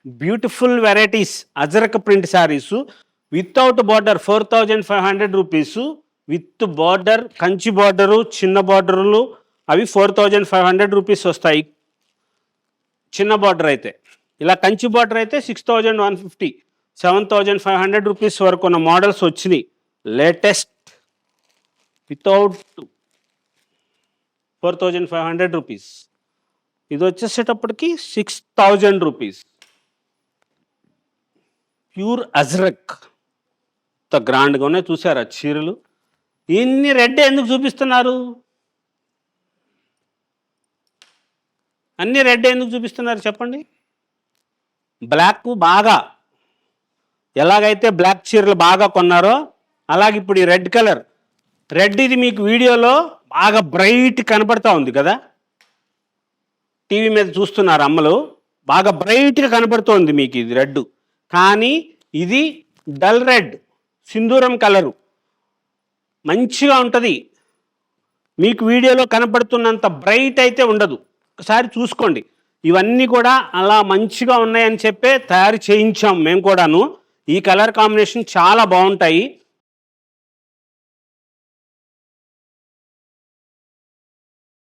Beautiful varieties ajrakh print saris without border 4500 rupees, with border Kanchi border చిన్న బార్డర్లు అవి 4500 rupees వస్తాయి. చిన్న బార్డర్ అయితే ఇలా కంచి బార్డర్ అయితే 6150 7500 రూపీస్ వరకు ఉన్న మోడల్స్ వచ్చినాయి. Latest without 4500 rupees. ఇది వచ్చేసేటప్పటికి 6000 రూపీస్. ప్యూర్ అజ్రక్ ఇంత గ్రాండ్గా ఉన్నాయి. చూసారా చీరలు? ఇన్ని రెడ్ ఎందుకు చూపిస్తున్నారు? అన్ని రెడ్ ఎందుకు చూపిస్తున్నారు చెప్పండి? బ్లాక్ బాగా ఎలాగైతే బ్లాక్ చీరలు బాగా కొన్నారో అలాగే ఇప్పుడు ఈ రెడ్ కలర్, రెడ్ ఇది మీకు వీడియోలో బాగా బ్రైట్ కనపడతా ఉంది కదా, టీవీ మీద చూస్తున్నారు అమ్మలు, బాగా బ్రైట్గా కనపడుతోంది మీకు ఇది రెడ్. కానీ ఇది డల్ రెడ్, సింధూరం కలరు, మంచిగా ఉంటుంది. మీకు వీడియోలో కనపడుతున్నంత బ్రైట్ అయితే ఉండదు, ఒకసారి చూసుకోండి. ఇవన్నీ కూడా అలా మంచిగా ఉన్నాయని చెప్పే తయారు చేయించాం మేము కూడాను. ఈ కలర్ కాంబినేషన్ చాలా బాగుంటాయి.